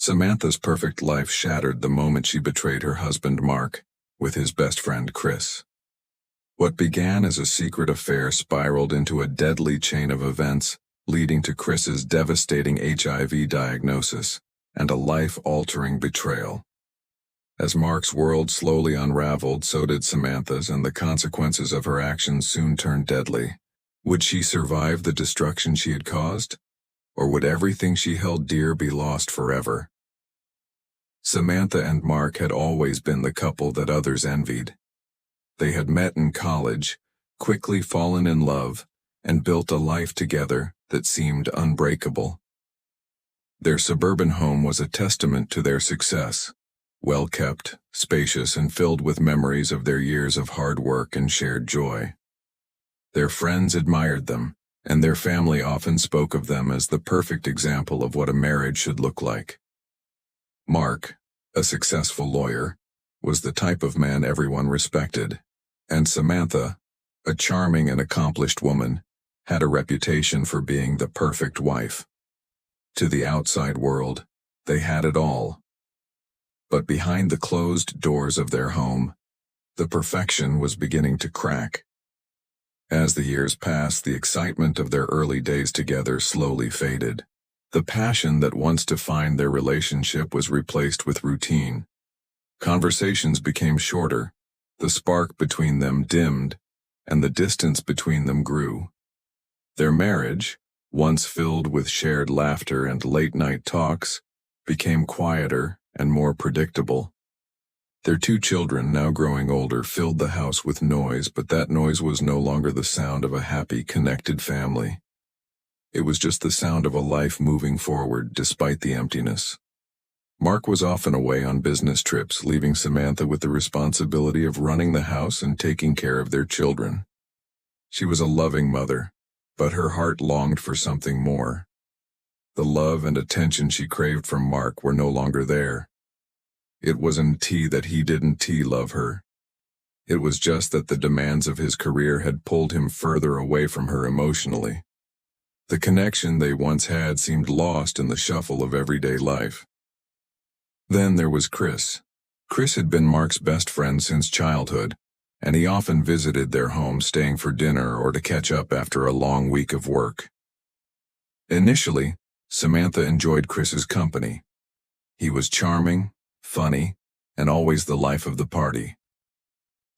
Samantha's perfect life shattered the moment she betrayed her husband Mark with his best friend Chris. What began as a secret affair spiraled into a deadly chain of events, leading to Chris's devastating HIV diagnosis and a life-altering betrayal. As Mark's world slowly unraveled, so did Samantha's, and the consequences of her actions soon turned deadly. Would she survive the destruction she had caused? Or would everything she held dear be lost forever? Samantha and Mark had always been the couple that others envied. They had met in college, quickly fallen in love, and built a life together that seemed unbreakable. Their suburban home was a testament to their success, well-kept, spacious, and filled with memories of their years of hard work and shared joy. Their friends admired them, and their family often spoke of them as the perfect example of what a marriage should look like. Mark, a successful lawyer, was the type of man everyone respected, and Samantha, a charming and accomplished woman, had a reputation for being the perfect wife. To the outside world, they had it all. But behind the closed doors of their home, the perfection was beginning to crack. As the years passed, the excitement of their early days together slowly faded. The passion that once defined their relationship was replaced with routine. Conversations became shorter, the spark between them dimmed, and the distance between them grew. Their marriage, once filled with shared laughter and late-night talks, became quieter and more predictable. Their 2 children, now growing older, filled the house with noise, but that noise was no longer the sound of a happy, connected family. It was just the sound of a life moving forward despite the emptiness. Mark was often away on business trips, leaving Samantha with the responsibility of running the house and taking care of their children. She was a loving mother, but her heart longed for something more. The love and attention she craved from Mark were no longer there. It wasn't that he didn't love her. It was just that the demands of his career had pulled him further away from her emotionally. The connection they once had seemed lost in the shuffle of everyday life. Then there was Chris. Chris had been Mark's best friend since childhood, and he often visited their home, staying for dinner or to catch up after a long week of work. Initially, Samantha enjoyed Chris's company. He was charming, funny, and always the life of the party.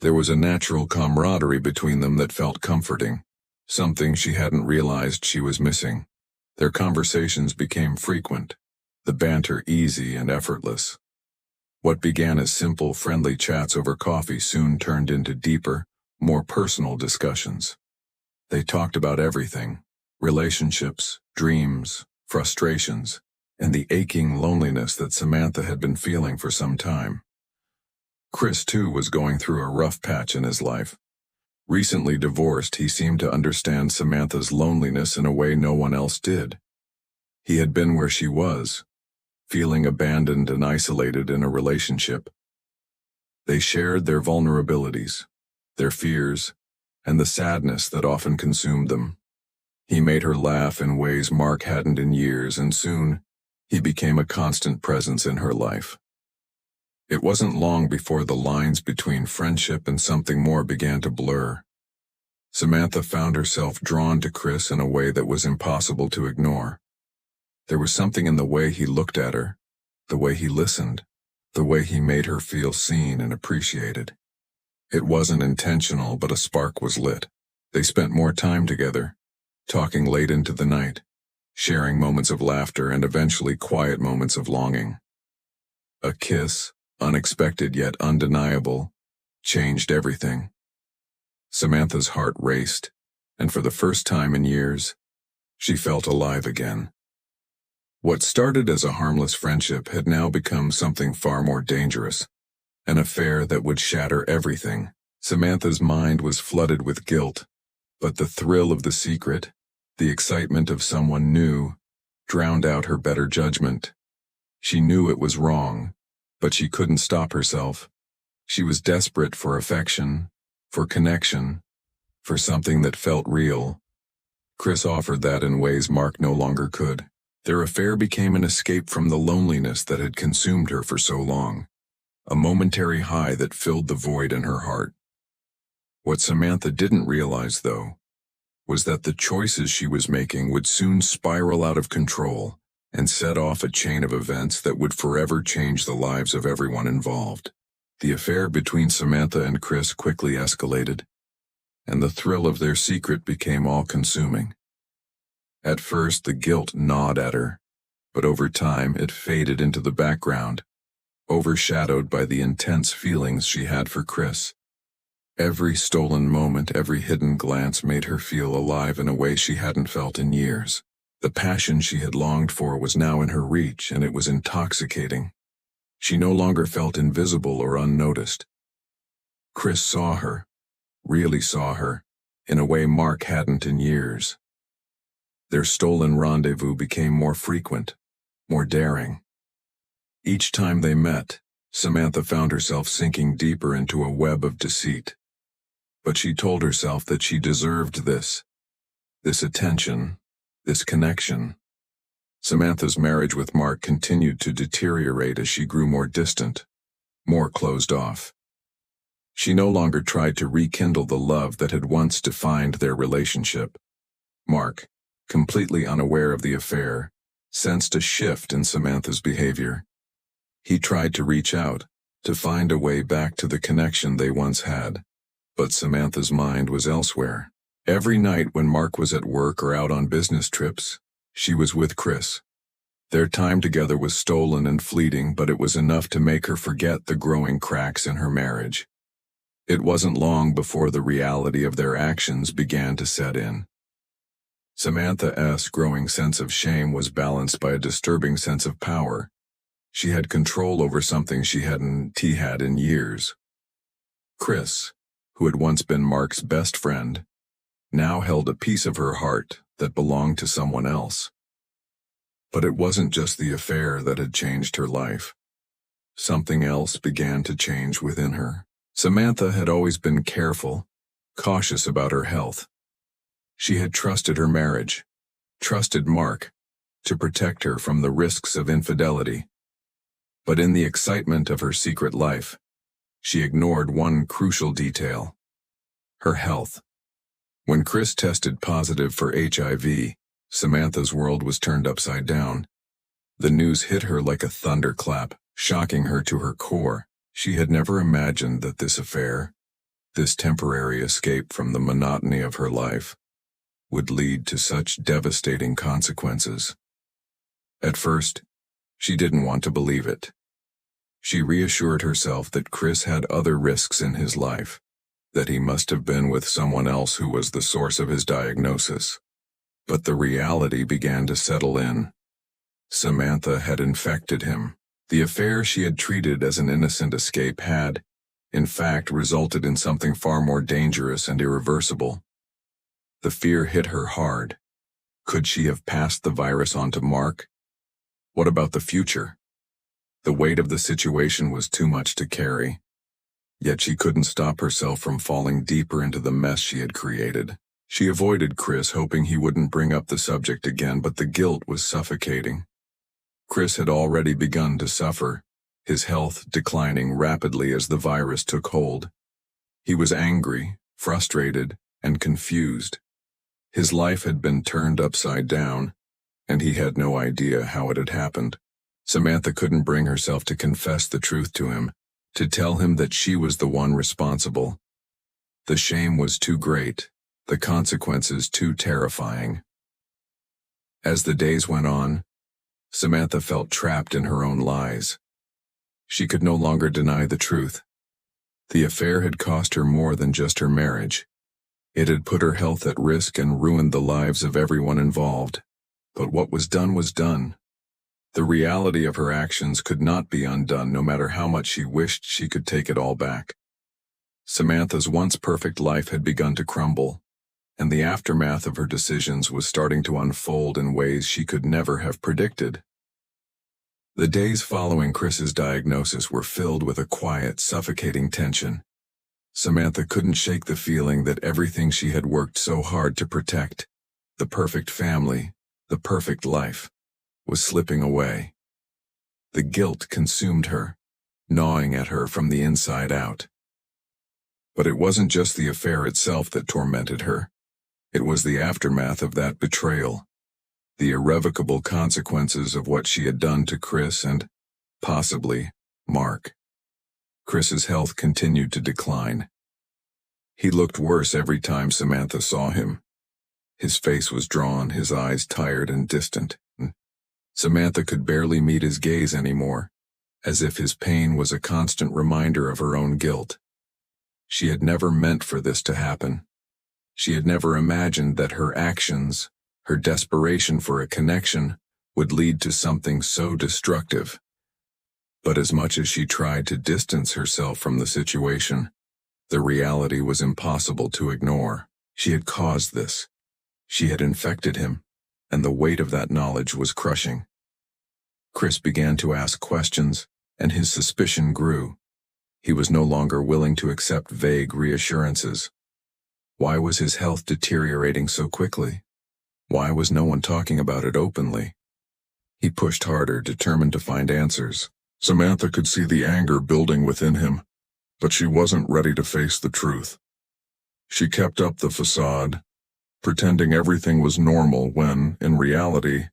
There was a natural camaraderie between them that felt comforting, something she hadn't realized she was missing. Their conversations became frequent, the banter easy and effortless. What began as simple, friendly chats over coffee soon turned into deeper, more personal discussions. They talked about everything: relationships, dreams, frustrations, and the aching loneliness that Samantha had been feeling for some time. Chris, too, was going through a rough patch in his life. Recently divorced, he seemed to understand Samantha's loneliness in a way no one else did. He had been where she was, feeling abandoned and isolated in a relationship. They shared their vulnerabilities, their fears, and the sadness that often consumed them. He made her laugh in ways Mark hadn't in years, and soon, he became a constant presence in her life. It wasn't long before the lines between friendship and something more began to blur. Samantha found herself drawn to Chris in a way that was impossible to ignore. There was something in the way he looked at her, the way he listened, the way he made her feel seen and appreciated. It wasn't intentional, but a spark was lit. They spent more time together, talking late into the night, sharing moments of laughter and eventually quiet moments of longing. A kiss, unexpected yet undeniable, changed everything. Samantha's heart raced, and for the first time in years, she felt alive again. What started as a harmless friendship had now become something far more dangerous, an affair that would shatter everything. Samantha's mind was flooded with guilt, but the thrill of the secret, the excitement of someone new, drowned out her better judgment. She knew it was wrong, but she couldn't stop herself. She was desperate for affection, for connection, for something that felt real. Chris offered that in ways Mark no longer could. Their affair became an escape from the loneliness that had consumed her for so long, a momentary high that filled the void in her heart. What Samantha didn't realize, though, was that the choices she was making would soon spiral out of control and set off a chain of events that would forever change the lives of everyone involved. The affair between Samantha and Chris quickly escalated, and the thrill of their secret became all-consuming. At first, the guilt gnawed at her, but over time it faded into the background, overshadowed by the intense feelings she had for Chris. Every stolen moment, every hidden glance made her feel alive in a way she hadn't felt in years. The passion she had longed for was now in her reach, and it was intoxicating. She no longer felt invisible or unnoticed. Chris saw her, really saw her, in a way Mark hadn't in years. Their stolen rendezvous became more frequent, more daring. Each time they met, Samantha found herself sinking deeper into a web of deceit. But she told herself that she deserved this attention, this connection. Samantha's marriage with Mark continued to deteriorate as she grew more distant, more closed off. She no longer tried to rekindle the love that had once defined their relationship. Mark, completely unaware of the affair, sensed a shift in Samantha's behavior. He tried to reach out, to find a way back to the connection they once had. But Samantha's mind was elsewhere. Every night when Mark was at work or out on business trips, she was with Chris. Their time together was stolen and fleeting, but it was enough to make her forget the growing cracks in her marriage. It wasn't long before the reality of their actions began to set in. Samantha's growing sense of shame was balanced by a disturbing sense of power. She had control over something she hadn't had in years. Chris, who had once been Mark's best friend, now held a piece of her heart that belonged to someone else. But it wasn't just the affair that had changed her life. Something else began to change within her. Samantha had always been careful, cautious about her health. She had trusted her marriage, trusted Mark, to protect her from the risks of infidelity. But in the excitement of her secret life, she ignored one crucial detail: her health. When Chris tested positive for HIV, Samantha's world was turned upside down. The news hit her like a thunderclap, shocking her to her core. She had never imagined that this affair, this temporary escape from the monotony of her life, would lead to such devastating consequences. At first, she didn't want to believe it. She reassured herself that Chris had other risks in his life, that he must have been with someone else who was the source of his diagnosis. But the reality began to settle in. Samantha had infected him. The affair she had treated as an innocent escape had, in fact, resulted in something far more dangerous and irreversible. The fear hit her hard. Could she have passed the virus on to Mark? What about the future? The weight of the situation was too much to carry. Yet she couldn't stop herself from falling deeper into the mess she had created. She avoided Chris, hoping he wouldn't bring up the subject again, but the guilt was suffocating. Chris had already begun to suffer, his health declining rapidly as the virus took hold. He was angry, frustrated, and confused. His life had been turned upside down, and he had no idea how it had happened. Samantha couldn't bring herself to confess the truth to him, to tell him that she was the one responsible. The shame was too great, the consequences too terrifying. As the days went on, Samantha felt trapped in her own lies. She could no longer deny the truth. The affair had cost her more than just her marriage. It had put her health at risk and ruined the lives of everyone involved. But what was done was done. The reality of her actions could not be undone, no matter how much she wished she could take it all back. Samantha's once perfect life had begun to crumble, and the aftermath of her decisions was starting to unfold in ways she could never have predicted. The days following Chris's diagnosis were filled with a quiet, suffocating tension. Samantha couldn't shake the feeling that everything she had worked so hard to protect, the perfect family, the perfect life, was slipping away. The guilt consumed her, gnawing at her from the inside out. But it wasn't just the affair itself that tormented her. It was the aftermath of that betrayal, the irrevocable consequences of what she had done to Chris and, possibly, Mark. Chris's health continued to decline. He looked worse every time Samantha saw him. His face was drawn, his eyes tired and distant. Samantha could barely meet his gaze anymore, as if his pain was a constant reminder of her own guilt. She had never meant for this to happen. She had never imagined that her actions, her desperation for a connection, would lead to something so destructive. But as much as she tried to distance herself from the situation, the reality was impossible to ignore. She had caused this. She had infected him, and the weight of that knowledge was crushing. Chris began to ask questions, and his suspicion grew. He was no longer willing to accept vague reassurances. Why was his health deteriorating so quickly? Why was no one talking about it openly? He pushed harder, determined to find answers. Samantha could see the anger building within him, but she wasn't ready to face the truth. She kept up the facade, pretending everything was normal when, in reality,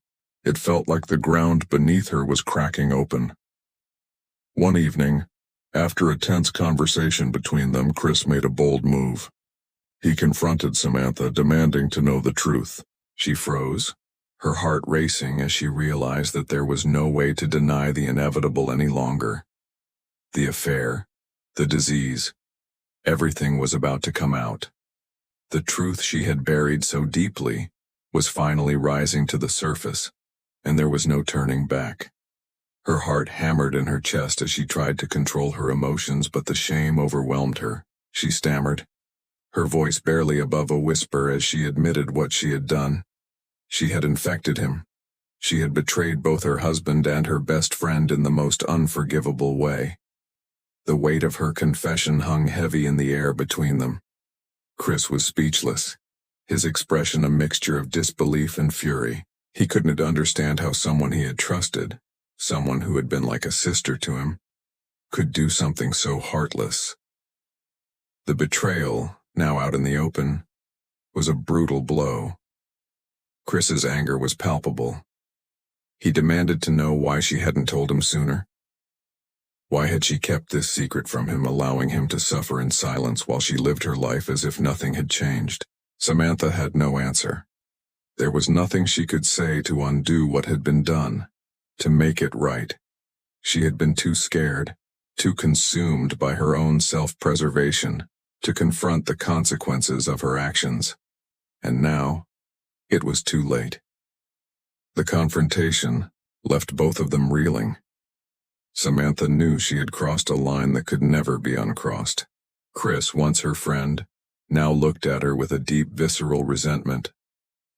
it felt like the ground beneath her was cracking open. One evening, after a tense conversation between them, Chris made a bold move. He confronted Samantha, demanding to know the truth. She froze, her heart racing as she realized that there was no way to deny the inevitable any longer. The affair, the disease, everything was about to come out. The truth she had buried so deeply was finally rising to the surface, and there was no turning back. Her heart hammered in her chest as she tried to control her emotions, but the shame overwhelmed her. She stammered, her voice barely above a whisper as she admitted what she had done. She had infected him. She had betrayed both her husband and her best friend in the most unforgivable way. The weight of her confession hung heavy in the air between them. Chris was speechless, his expression a mixture of disbelief and fury. He couldn't understand how someone he had trusted, someone who had been like a sister to him, could do something so heartless. The betrayal, now out in the open, was a brutal blow. Chris's anger was palpable. He demanded to know why she hadn't told him sooner. Why had she kept this secret from him, allowing him to suffer in silence while she lived her life as if nothing had changed? Samantha had no answer. There was nothing she could say to undo what had been done, to make it right. She had been too scared, too consumed by her own self-preservation, to confront the consequences of her actions. And now, it was too late. The confrontation left both of them reeling. Samantha knew she had crossed a line that could never be uncrossed. Chris, once her friend, now looked at her with a deep visceral resentment.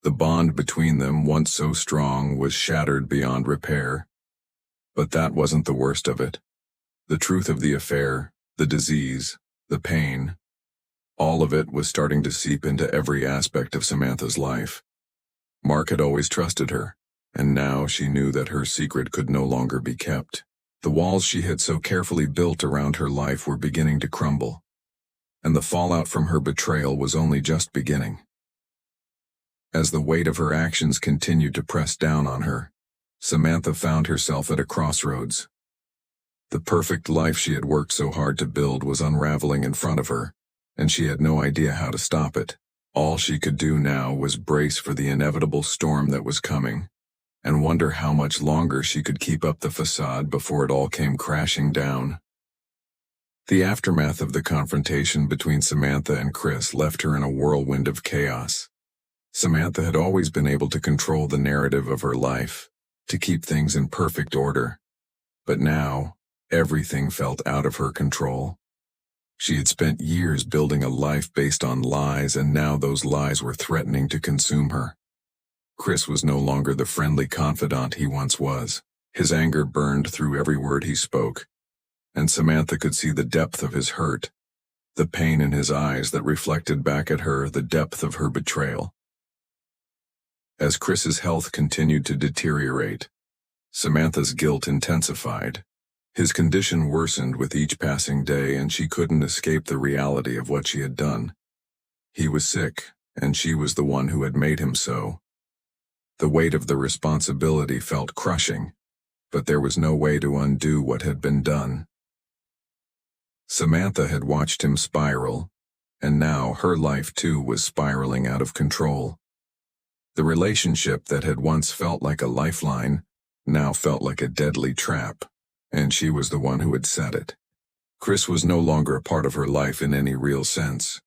The bond between them, once so strong, was shattered beyond repair. But that wasn't the worst of it. The truth of the affair, the disease, the pain, all of it was starting to seep into every aspect of Samantha's life. Mark had always trusted her, and now she knew that her secret could no longer be kept. The walls she had so carefully built around her life were beginning to crumble, and the fallout from her betrayal was only just beginning. As the weight of her actions continued to press down on her, Samantha found herself at a crossroads. The perfect life she had worked so hard to build was unraveling in front of her, and she had no idea how to stop it. All she could do now was brace for the inevitable storm that was coming, and wonder how much longer she could keep up the facade before it all came crashing down. The aftermath of the confrontation between Samantha and Chris left her in a whirlwind of chaos. Samantha had always been able to control the narrative of her life, to keep things in perfect order. But now, everything felt out of her control. She had spent years building a life based on lies, and now those lies were threatening to consume her. Chris was no longer the friendly confidant he once was. His anger burned through every word he spoke, and Samantha could see the depth of his hurt, the pain in his eyes that reflected back at her the depth of her betrayal. As Chris's health continued to deteriorate, Samantha's guilt intensified. His condition worsened with each passing day, and she couldn't escape the reality of what she had done. He was sick, and she was the one who had made him so. The weight of the responsibility felt crushing, but there was no way to undo what had been done. Samantha had watched him spiral, and now her life too was spiraling out of control. The relationship that had once felt like a lifeline now felt like a deadly trap, and she was the one who had set it. Chris was no longer a part of her life in any real sense.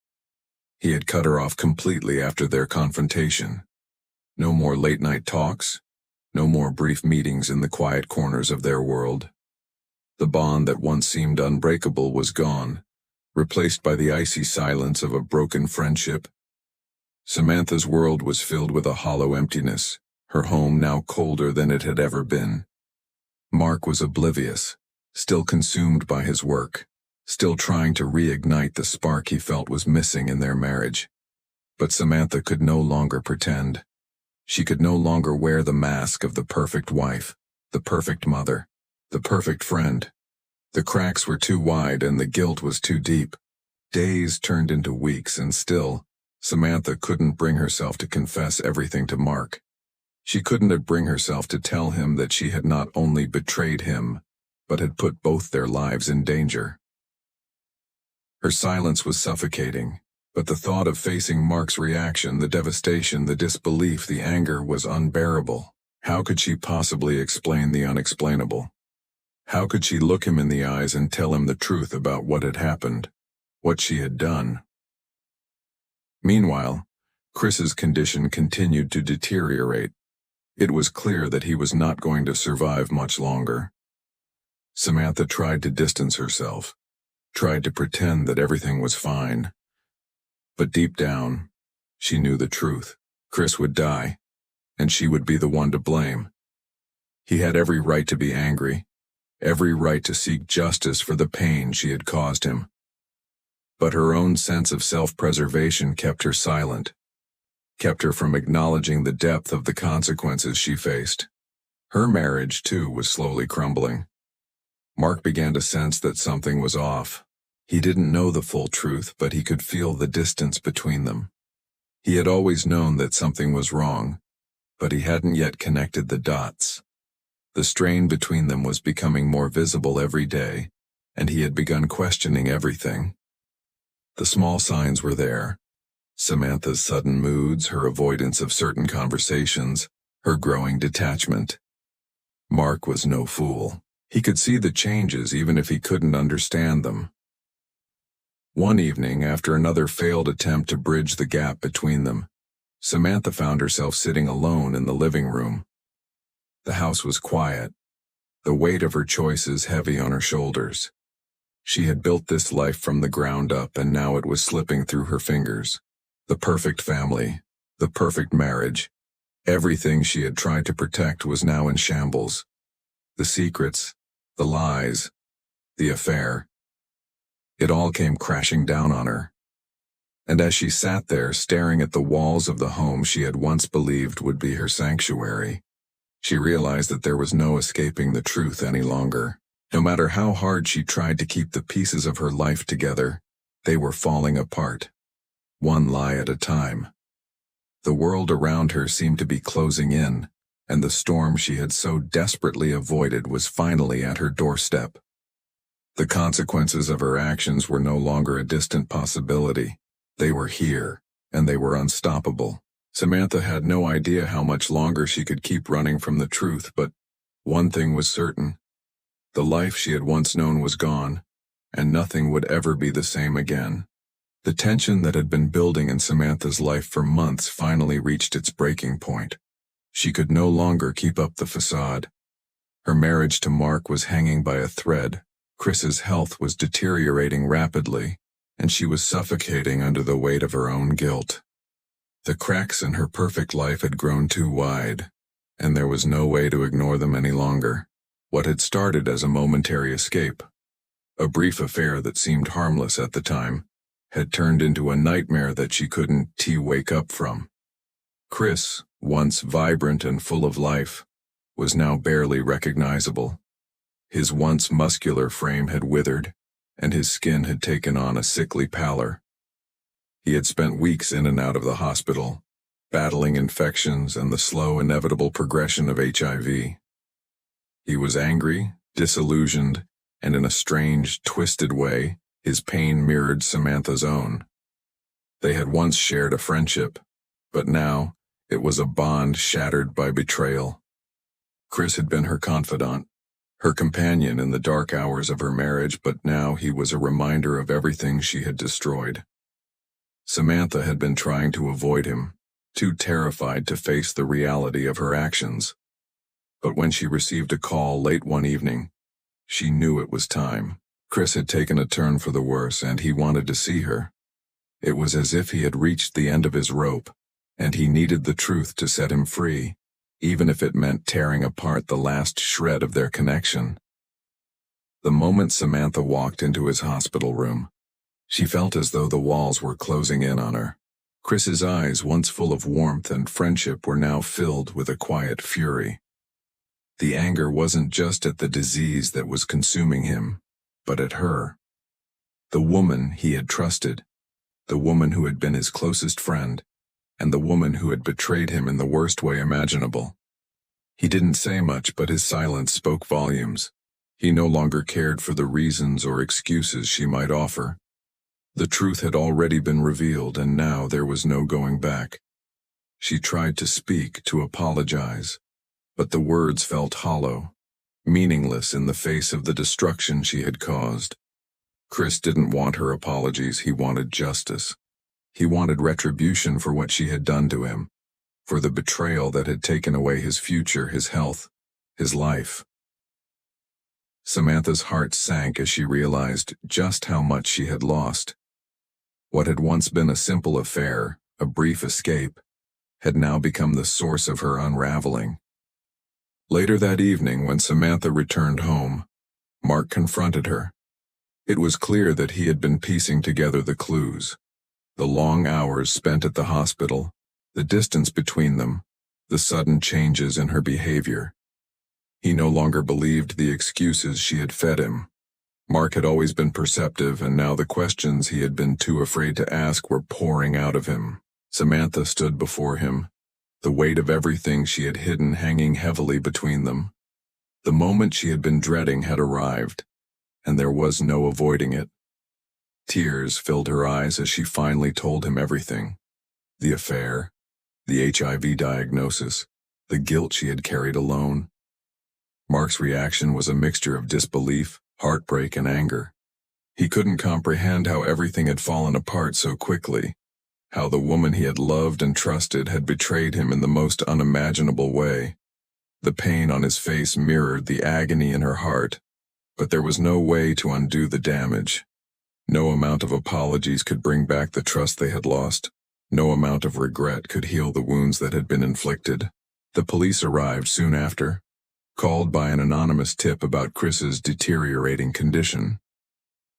He had cut her off completely after their confrontation. No more late-night talks, no more brief meetings in the quiet corners of their world. The bond that once seemed unbreakable was gone, replaced by the icy silence of a broken friendship. Samantha's world was filled with a hollow emptiness, her home now colder than it had ever been. Mark was oblivious, still consumed by his work, still trying to reignite the spark he felt was missing in their marriage. But Samantha could no longer pretend. She could no longer wear the mask of the perfect wife, the perfect mother, the perfect friend. The cracks were too wide and the guilt was too deep. Days turned into weeks, and still, Samantha couldn't bring herself to confess everything to Mark. She couldn't bring herself to tell him that she had not only betrayed him, but had put both their lives in danger. Her silence was suffocating, but the thought of facing Mark's reaction, the devastation, the disbelief, the anger was unbearable. How could she possibly explain the unexplainable? How could she look him in the eyes and tell him the truth about what had happened, what she had done? Meanwhile, Chris's condition continued to deteriorate. It was clear that he was not going to survive much longer. Samantha tried to distance herself, tried to pretend that everything was fine. But deep down, she knew the truth. Chris would die, and she would be the one to blame. He had every right to be angry, every right to seek justice for the pain she had caused him. But her own sense of self-preservation kept her silent, kept her from acknowledging the depth of the consequences she faced. Her marriage, too, was slowly crumbling. Mark began to sense that something was off. He didn't know the full truth, but he could feel the distance between them. He had always known that something was wrong, but he hadn't yet connected the dots. The strain between them was becoming more visible every day, and he had begun questioning everything. The small signs were there. Samantha's sudden moods, her avoidance of certain conversations, her growing detachment. Mark was no fool. He could see the changes even if he couldn't understand them. One evening, after another failed attempt to bridge the gap between them, Samantha found herself sitting alone in the living room. The house was quiet, the weight of her choices heavy on her shoulders. She had built this life from the ground up, and now it was slipping through her fingers. The perfect family, the perfect marriage, everything she had tried to protect was now in shambles. The secrets, the lies, the affair. It all came crashing down on her. And as she sat there staring at the walls of the home she had once believed would be her sanctuary, she realized that there was no escaping the truth any longer. No matter how hard she tried to keep the pieces of her life together, they were falling apart, one lie at a time. The world around her seemed to be closing in, and the storm she had so desperately avoided was finally at her doorstep. The consequences of her actions were no longer a distant possibility. They were here, and they were unstoppable. Samantha had no idea how much longer she could keep running from the truth, but one thing was certain. The life she had once known was gone, and nothing would ever be the same again. The tension that had been building in Samantha's life for months finally reached its breaking point. She could no longer keep up the facade. Her marriage to Mark was hanging by a thread. Chris's health was deteriorating rapidly, and she was suffocating under the weight of her own guilt. The cracks in her perfect life had grown too wide, and there was no way to ignore them any longer. What had started as a momentary escape, a brief affair that seemed harmless at the time, had turned into a nightmare that she couldn't wake up from. Chris, once vibrant and full of life, was now barely recognizable. His once muscular frame had withered, and his skin had taken on a sickly pallor. He had spent weeks in and out of the hospital, battling infections and the slow, inevitable progression of HIV. He was angry, disillusioned, and in a strange, twisted way, his pain mirrored Samantha's own. They had once shared a friendship, but now it was a bond shattered by betrayal. Chris had been her confidant, her companion in the dark hours of her marriage, but now he was a reminder of everything she had destroyed. Samantha had been trying to avoid him, too terrified to face the reality of her actions. But when she received a call late one evening, she knew it was time. Chris had taken a turn for the worse, and he wanted to see her. It was as if he had reached the end of his rope, and he needed the truth to set him free, even if it meant tearing apart the last shred of their connection. The moment Samantha walked into his hospital room, she felt as though the walls were closing in on her. Chris's eyes, once full of warmth and friendship, were now filled with a quiet fury. The anger wasn't just at the disease that was consuming him, but at her. The woman he had trusted, the woman who had been his closest friend, and the woman who had betrayed him in the worst way imaginable. He didn't say much, but his silence spoke volumes. He no longer cared for the reasons or excuses she might offer. The truth had already been revealed, and now there was no going back. She tried to speak, to apologize, but the words felt hollow, meaningless in the face of the destruction she had caused. Chris didn't want her apologies, he wanted justice. He wanted retribution for what she had done to him, for the betrayal that had taken away his future, his health, his life. Samantha's heart sank as she realized just how much she had lost. What had once been a simple affair, a brief escape, had now become the source of her unraveling. Later that evening, when Samantha returned home, Mark confronted her. It was clear that he had been piecing together the clues. The long hours spent at the hospital, the distance between them, the sudden changes in her behavior. He no longer believed the excuses she had fed him. Mark had always been perceptive, and now the questions he had been too afraid to ask were pouring out of him. Samantha stood before him, the weight of everything she had hidden hanging heavily between them. The moment she had been dreading had arrived, and there was no avoiding it. Tears filled her eyes as she finally told him everything. The affair, the HIV diagnosis, the guilt she had carried alone. Mark's reaction was a mixture of disbelief, heartbreak, and anger. He couldn't comprehend how everything had fallen apart so quickly, how the woman he had loved and trusted had betrayed him in the most unimaginable way. The pain on his face mirrored the agony in her heart, but there was no way to undo the damage. No amount of apologies could bring back the trust they had lost. No amount of regret could heal the wounds that had been inflicted. The police arrived soon after, called by an anonymous tip about Chris's deteriorating condition.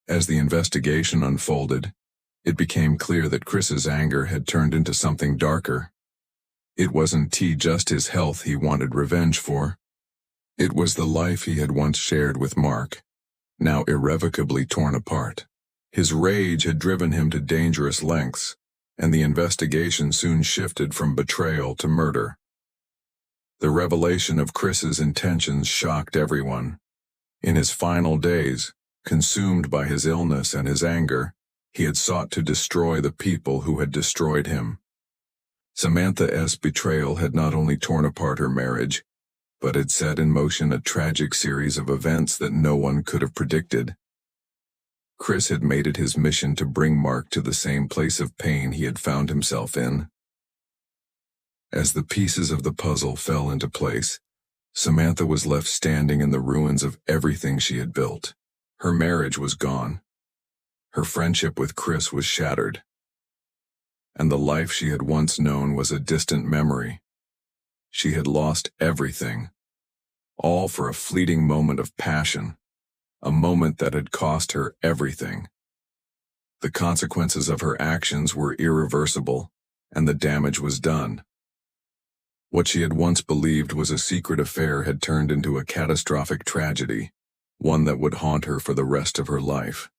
As the investigation unfolded, it became clear that Chris's anger had turned into something darker. It wasn't just his health he wanted revenge for. It was the life he had once shared with Mark, now irrevocably torn apart. His rage had driven him to dangerous lengths, and the investigation soon shifted from betrayal to murder. The revelation of Chris's intentions shocked everyone. In his final days, consumed by his illness and his anger, he had sought to destroy the people who had destroyed him. Samantha's betrayal had not only torn apart her marriage, but had set in motion a tragic series of events that no one could have predicted. Chris had made it his mission to bring Mark to the same place of pain he had found himself in. As the pieces of the puzzle fell into place, Samantha was left standing in the ruins of everything she had built. Her marriage was gone. Her friendship with Chris was shattered. And the life she had once known was a distant memory. She had lost everything, all for a fleeting moment of passion, a moment that had cost her everything. The consequences of her actions were irreversible, and the damage was done. What she had once believed was a secret affair had turned into a catastrophic tragedy, one that would haunt her for the rest of her life.